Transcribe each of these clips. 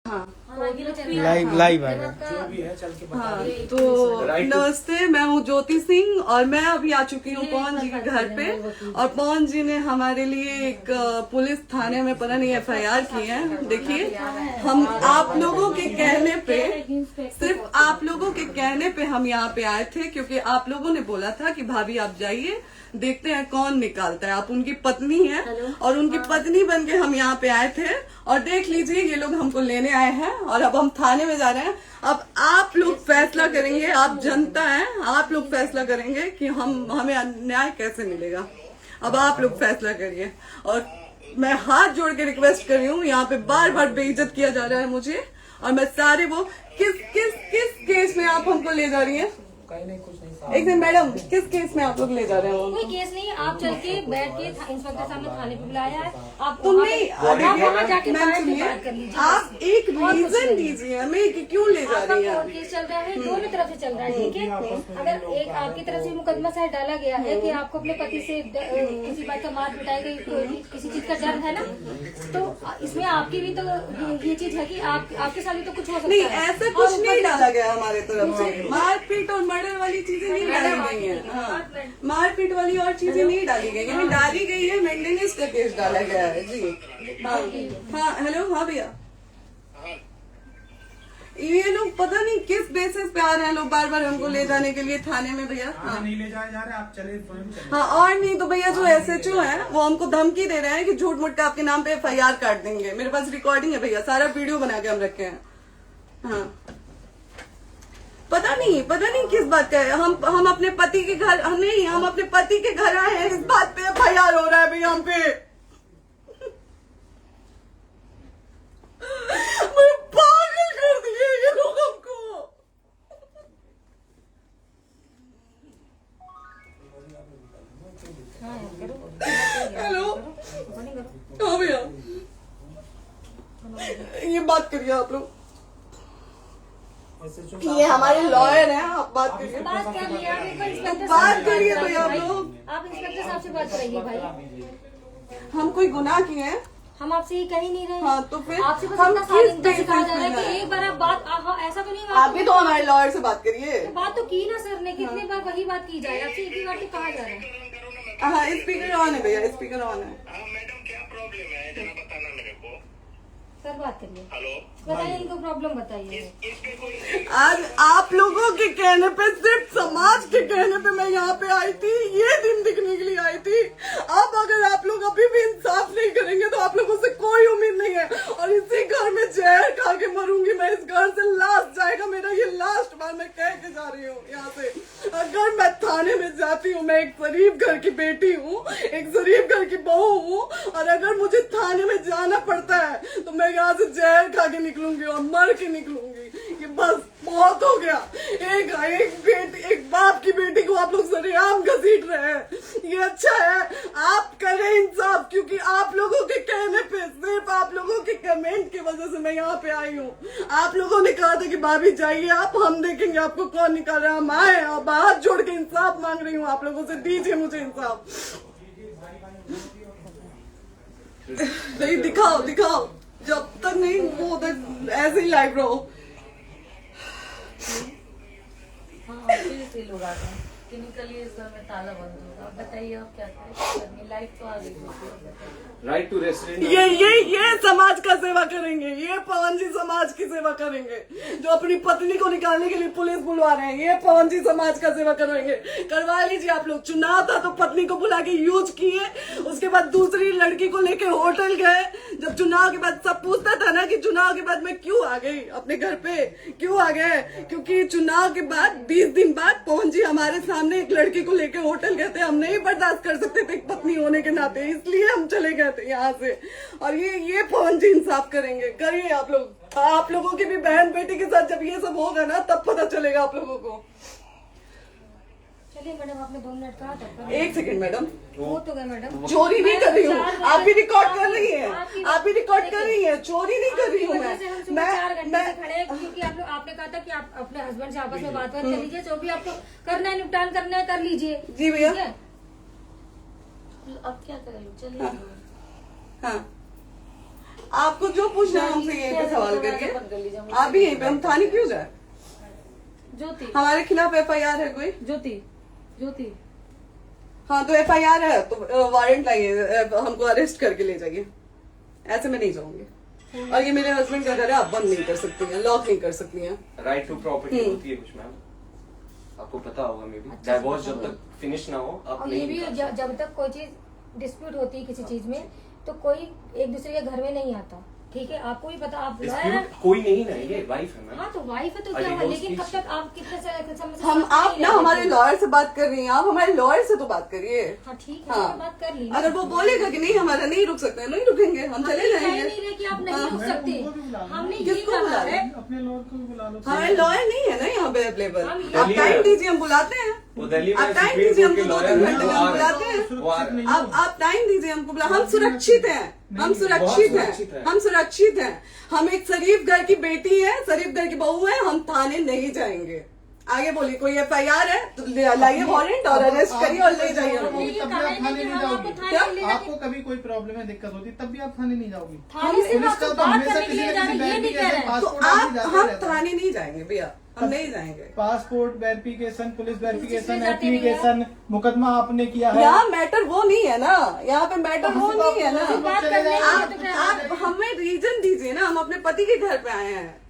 हाँ live live आएगा जो भी है चल के बता हाँ दीजिए। तो नमस्ते, मैं हूँ ज्योति सिंह और मैं अभी आ चुकी हूँ पवन जी के घर पे। और पवन जी ने हमारे लिए एक पुलिस थाने में पता नहीं FIR की है। देखिए, हम आप लोगों के कहने पे, सिर्फ आप लोगों के कहने पे हम यहाँ पे आए थे, क्योंकि आप लोगों ने बोला था कि भाभी आप जाइए, देखते हैं कौन निकालता है। आप उनकी पत्नी हैं और उनकी पत्नी बन के हम यहाँ पे आए थे। और देख लीजिए, ये लोग हमको लेने आए हैं और अब हम थाने में जा रहे हैं। अब आप लोग फैसला करेंगे, आप जनता हैं, आप लोग फैसला करेंगे कि हमें न्याय कैसे मिलेगा। अब आप लोग फैसला करिए। और मैं हाथ जोड़ के रिक्वेस्ट कर रही हूँ, यहाँ पे बार बार बेइज्जत किया जा रहा है मुझे। और मैं सारे वो किस केस में आप हमको ले जा रही हैं? कहीं नहीं, कुछ नहीं। एक दिन मैडम, किस केस में आप लोग ले जा रहे हो? कोई केस नहीं, आप चल के बैठ के इंस्पेक्टर साहब ने थाने पे बुलाया है। आप तुम नहीं, आप वहाँ जाके मैम बैठ के सुनिए, बात कर लीजिए। आप एक रीजन दीजिए हमें कि क्यों ले जा आपका रही हैं। कोर्ट केस चल रहा है, दोनों तरफ से चल रहा है, ठीक है। अगर एक आपकी तरफ से मुकदमा शायद डाला गया है कि आपको अपने पति से किसी बात का मार पिटाई गई, किसी चीज का डर है ना, तो इसमें आपकी भी तो ये चीज है कि आपके साथ भी तो कुछ हो सकता नहीं, है। ऐसा कुछ नहीं डाला गया हमारे तरफ से। मारपीट और मर्डर वाली चीजें नहीं डाली गई हैं। हाँ, मारपीट वाली और चीजें नहीं डाली गई हैं। डाली गई है मेंटेनेंस का केस डाला गया है जी। हाँ हेलो, हाँ भैया, ये लोग पता नहीं किस बेसिस पे आ रहे हैं लोग बार बार हमको ले जाने के लिए थाने में भैया। हाँ नहीं ले जाए जा रहे, आप चले स्वयं चले। हाँ, और नहीं तो भैया जो SHO है वो हमको धमकी दे रहे हैं कि झूठ मूठ का आपके नाम पे FIR काट देंगे। मेरे पास रिकॉर्डिंग है भैया, सारा वीडियो बना के हम रखे हैं। हाँ, पता नहीं किस बात का है। हम अपने पति के घर, नहीं, हम अपने पति के घर आए हैं, इस बात पे FIR हो रहा है भैया हम पे। पागल कर दिए ये लोग हमको। हेलो, हाँ भैया, ये बात करिए आप लोग। ये हमारे लॉयर हैं, आप बात करिए। बात कर लिया, आप एक बार इंस्पेक्टर बात साहब से करिए बात भैया आप करिए। लोग। आप इंस्पेक्टर साहब से बात कराइए भाई। हम कोई गुनाह किए हैं? हम आपसे ये कह ही नहीं रहे। हाँ, तो फिर आपसे बस हम इतना किस सारी सिखाया जा रहा है बेसिस पे कि एक बार आप बात ऐसा तो नहीं आप भी तो हमारे लॉयर से बात करिए। तो बात तो की ना सर ने, कितनी बार वही बात की जाए, आपसे एक ही बार तो कहा जा रहा है। हाँ, स्पीकर ऑन है भैया, स्पीकर ऑन है। हाँ मैडम, क्या प्रॉब्लम है जरा बताना मेरे को। सर बात करिए, हेलो, बताइए इनको प्रॉब्लम बताइए। इसके कोई आज आप लोगों के कहने पे, सिर्फ समाज के कहने पे मैं यहाँ पे आई थी, ये दिन दिखने के लिए आई थी। अब अगर आप लोग अभी भी इंसाफ नहीं करेंगे तो आप लोगों से कोई उम्मीद नहीं है। और इसी घर में जहर खा के मरूंगी मैं। इस घर से लास्ट जाएगा मेरा, ये लास्ट बार मैं कह के जा रही हूँ यहाँ से। अगर मैं थाने में जाती हूँ, मैं एक शरीफ घर की बेटी हूँ, एक शरीफ घर की बहू हूँ, और अगर मुझे थाने में जाना पड़ता है तो मैं यहाँ से जहर खा के निकलूंगी और मर के निकलूंगी। ये बस बहुत हो गया। एक बाप की बेटी को आप लोग सरेआम घसीट रहे हैं। ये अच्छा है? आप करें इंसाफ, क्योंकि आप लोगों के कहने पे, सिर्फ आप लोगों के कमेंट की वजह से मैं यहाँ पे आई हूँ। आप लोगों ने कहा था कि भाभी जाइए आप, हम देखेंगे आपको कौन निकाल रहा है। हम आए और हाथ जोड़ के इंसाफ मांग रही हूँ आप लोगों से, दीजिए मुझे इंसाफ। नहीं, दिखाओ, जब तक नहीं वो उधर ऐसे ही लाइव रहो। हाँ, फिर से लोग आ गए कि निकलिए, इस घर में ताला बंद होगा। आप बताइए आप क्या करें, लाइफ तो आ गई। Right to restaurant. ये समाज का सेवा करेंगे, ये पवन जी समाज की सेवा करेंगे। जो अपनी पत्नी को निकालने के लिए पुलिस बुलवा रहे हैं, ये पवन जी समाज का सेवा करेंगे। करवा लीजिए आप लोग। चुनाव था तो पत्नी को बुला के यूज किए, उसके बाद दूसरी लड़की को लेके होटल गए। जब चुनाव के बाद सब पूछता था ना कि चुनाव के बाद मैं क्यों आ गई अपने घर पे, क्यों आ गए, क्योंकि चुनाव के बाद 20 दिन बाद पवन जी हमारे सामने एक लड़की को लेके होटल गए थे। हम नहीं बर्दाश्त कर सकते थे एक पत्नी होने के नाते, इसलिए हम चले गए थे यहाँ से। और ये पवन जी इंसाफ करेंगे। करिए आप लोग। आप लोगों की भी बहन बेटी के साथ जब ये सब होगा ना, तब पता चलेगा आप लोगों को। चलिए मैडम, आपने 2 मिनट कहा था। एक सेकंड मैडम, वो तो गए मैडम। चोरी नहीं कर रही हूँ, आप भी रिकॉर्ड कर रही हैं, आप भी रिकॉर्ड कर रही हैं। चोरी नहीं कर रही हूँ मैं। 4 घंटे से खड़े हैं, क्योंकि आपने कहा था कि आप अपने हस्बैंड से आपस में बात कर लीजिए, जो भी आपको करना है, निपटान करना है, कर लीजिए। जी भैया। ठीक है? अब क्या करें, चलिए। हाँ, आपको जो पूछना है हमसे यहीं पे सवाल करिए। आप भी यहीं पे, हम थाने क्यों जाए? ज्योति हमारे खिलाफ FIR है कोई? ज्योति हाँ तो FIR है तो वारंट लाइए, हमको अरेस्ट करके ले जाइए। ऐसे मैं नहीं जाऊंगी। और ये मेरे हस्बैंड का घर है, आप बंद नहीं कर सकती हैं, लॉक नहीं कर सकती हैं। राइट टू प्रॉपर्टी होती है कुछ मैम, आपको पता होगा मे बी। डाइवोर्स जब तक फिनिश ना हो आप और ये नहीं भी निकाल सकते। जब तक कोई चीज डिस्प्यूट होती है किसी चीज में तो कोई एक दूसरे के घर में नहीं आता, ठीक है? आपको भी पता, आप लॉयर हैं। Dispute कोई नहीं ना, ये वाइफ है मैम। हाँ तो वाइफ है तो क्या हुआ, लेकिन कब तक आप कितने समय से हम साथ आप नहीं ना रह हमारे रहे थे? लॉयर से बात कर रही हैं, आप हमारे लॉयर से तो बात करिए। हाँ ठीक है, हाँ। मैंने बात कर ली। अगर वो बोलेगा कि नहीं हमारा नहीं रुक सकते, नहीं रुकेंगे, हम चले कह जाएंगे। नहीं रहे कि आप नहीं रुक सकते, हमने ये किसको कहा बुला है। रहे? अपने लॉयर को भी बुला लो। हमारे लॉयर नहीं है ना यहाँ पे अवेलेबल। हम आप टाइम दीजिए, हम बुलाते हैं। वो दिल्ली में आप टाइम सुप्रीम दीजिए, कोर्ट के हमको 2-3 लॉयर हैं, घंटे में वो हम आ बुलाते रहे हैं। वो आ रहे हैं। आप टाइम दीजिए हमको, हम सुरक्षित हैं, हम सुरक्षित सुरक्षित हैं, हैं। हम सुरक्षित हैं। हम एक शरीफ घर की बेटी है, शरीफ घर की बहू है, हम थाने नहीं जाएंगे। आगे बोलिए, कोई FIR है तो लाइए वारंट और अरेस्ट करिए और ले जाइए हमको। ये तब भी कहा आप है थाने कि नहीं हम आपको जाओगी। थाने ले जाके- आपको कभी कोई प्रॉब्लम है, दिक्कत होती, तब भी आप थाने नहीं जाओगी। थाने से पुलिस बात का तो बात हमेशा करने के किसी लिए न जा रहे किसी हैं, ये नहीं कह रहे हैं। तो पासपोर्ट आप आदि जाते हम रहते हैं। थाने नहीं जाएंगे भैया, हम नहीं जाएंगे। पासपोर्ट वेरिफिकेशन, पुलिस वेरिफिकेशन, इसमें जाते नहीं है। एप्लीकेशन, मुकदमा आपने किया है। यहाँ मैटर वो नहीं है ना, यहाँ पे मैटर वो नहीं है ना। बात करने के लिए आप तो क्या- आप हमें रीजन दीजिए ना, हम अपने पति के घर पे आए हैं।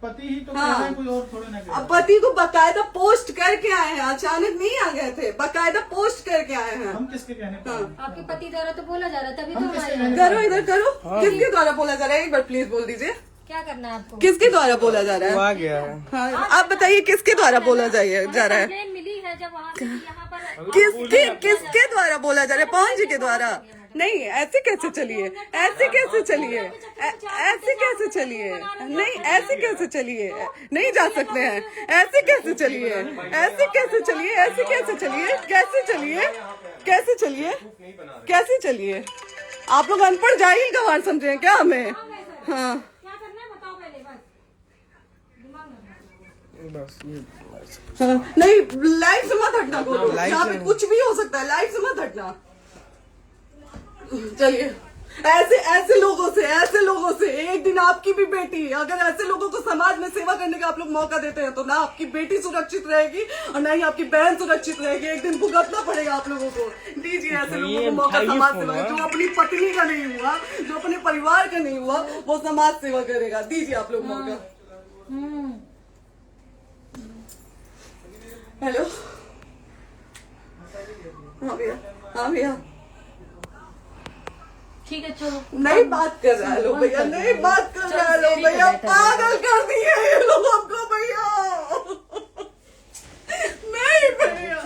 पति ही तो हाँ। कह रहे हैं, कोई और थोड़े ना कह रहे अब हैं। पति को बकायदा पोस्ट करके आए हैं, अचानक नहीं आ गए थे, बकायदा पोस्ट करके आए हैं। हम किसके कहने पर आए? आपके पति द्वारा तो बोला जा रहा है, तभी तो हम हम किसके आए कहने हैं। पर करो आए? इधर करो, किसके द्वारा बोला जा रहा है? एक बार प्लीज बोल दीजिए, क्या करना है आपको? किसके द्वारा बोला जा वो रहा आ है? गया है। हाँ, आप बताइए किसके द्वारा बोला जा रहा है? कंप्लेन मिली है जब वहाँ से यहाँ पर किसके द्वारा बोला जा रहा है? पवन जी के द्वारा? नहीं, ऐसे कैसे चलिए, ऐसे कैसे चलिए, ऐसे कैसे चलिए, नहीं ऐसे कैसे चलिए, नहीं जा सकते हैं, ऐसे कैसे चलिए, ऐसे कैसे चलिए, ऐसे कैसे चलिए, कैसे चलिए, कैसे चलिए, कैसे चलिए? आप लोग अनपढ़ जाहिल गंवार समझे हैं क्या हमें? हाँ क्या करना है बताओ पहले, बस दिमाग में बस ये हाँ, नहीं लाइफ से मत हटना, लाइफ यहाँ पे से- कुछ भी हो सकता है, लाइफ से मत हटना। चलिए, ऐसे लोगों से एक दिन आपकी भी बेटी, अगर ऐसे लोगों को समाज में सेवा करने का आप लोग मौका देते हैं तो ना आपकी बेटी सुरक्षित रहेगी और ना ही आपकी बहन सुरक्षित रहेगी। एक दिन भुगतना पड़ेगा आप लोगों को। दीजिए ऐसे लोगों को मौका समाज सेवा का, जो अपनी पत्नी का नहीं हुआ, जो अपने परिवार का नहीं हुआ, वो समाज सेवा करेगा। दीजिए आप लोग मौका। हेलो, हाँ भैया, हाँ भैया, ठीक है चलो। नहीं बात कर रहा है लोग भैया, नहीं बात कर रहा है लोग भैया, पागल कर दिए ये लोग हमको भैया। नहीं भैया,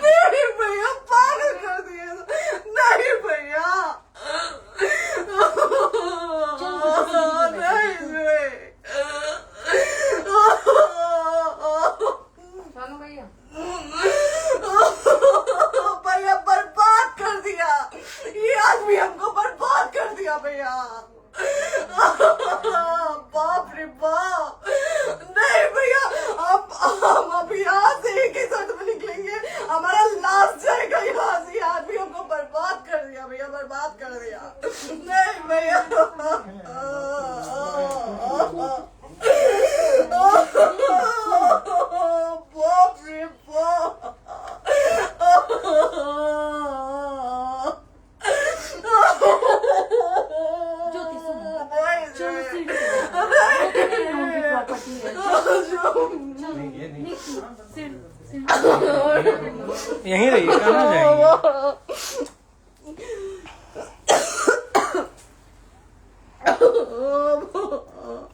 नहीं भैया, पागल कर दिए, नहीं भैया, नहीं चलो भैया, भैया बर्बाद कर दिया ये आदमी, हमको बर्बाद कर दिया भैया। बाप रे बाप, नहीं भैया, हम अब यहाँ से एक ही शर्त में निकलेंगे, हमारा लास्ट जाएगा यहाँ से। ये आदमी हमको बर्बाद कर दिया भैया, बर्बाद कर दिया। नहीं भैया, बाप रे बाप, ज्योति सुनो, नहीं, चलो सीढ़ी नहीं, प्रॉपर्टी है, चलो नीचे, सीढ़ी यहीं रहिए, कहाँ जाएंगे?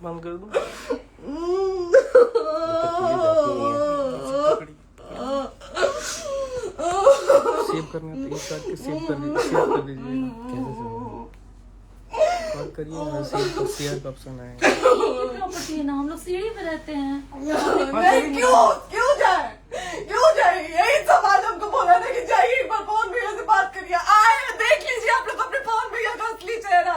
बंद कर दो। सेव करना तो एक काट के सेव कर दीजिए। कॉल करिए ना, शेयर का ऑप्शन आएगा। प्रॉपर्टी है ना, हम लोग सीढ़ी पे रहते हैं। नहीं, क्यों जाए? यही समाज हमको बोला था कि जाइए एक बार पवन भैया से बात करिए। आए, देख लीजिए आप लोग अपने पवन भैया का असली चेहरा,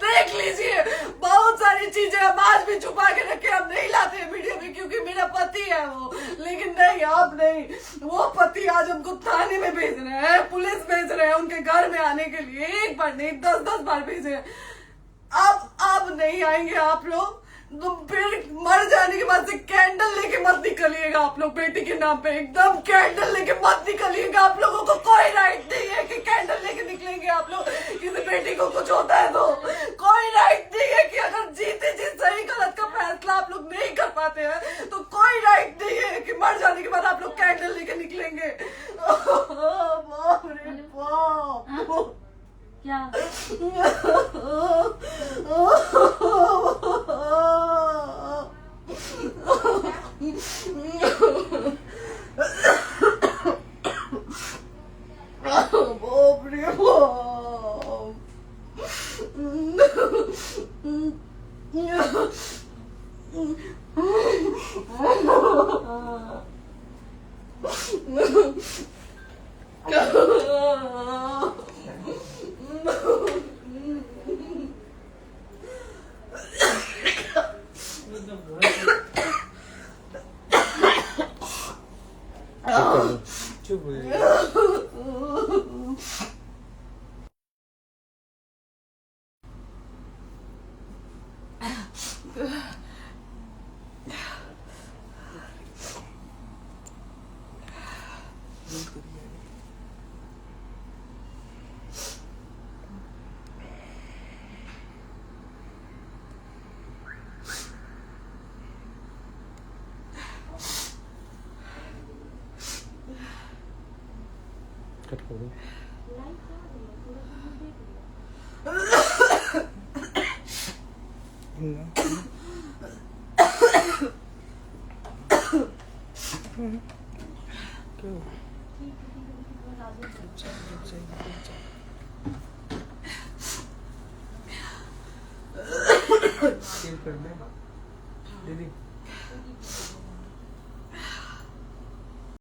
देख लीजिए। बहुत सारी चीजें हम आज भी छुपा के रखे, हम नहीं लाते वीडियो में क्योंकि मेरा पति है वो, लेकिन नहीं, अब नहीं। वो पति आज हमको थाने में भेज रहे हैं, पुलिस भेज रहे हैं उनके घर में आने के लिए, एक बार नहीं 10-10 बार भेजे हैं। अब नहीं आएंगे आप लोग, तो फिर मर जाने के बाद से कैंडल लेके मत निकलिएगा आप लोग बेटी के नाम पे, एकदम कैंडल लेके मत निकलिएगा। आप लोगों को कोई राइट नहीं है कि कैंडल लेके निकलेंगे आप लोग। किसी बेटी को कुछ होता है तो कोई राइट नहीं है कि अगर जीते जी सही गलत का फैसला आप लोग नहीं कर पाते हैं तो कोई राइट नहीं है कि मर जाने के बाद आप लोग कैंडल लेके निकलेंगे। बाप रे बाप। क्या बाप रे चुप हो जाइए। कट कर दो। सेव कर दे दीदी।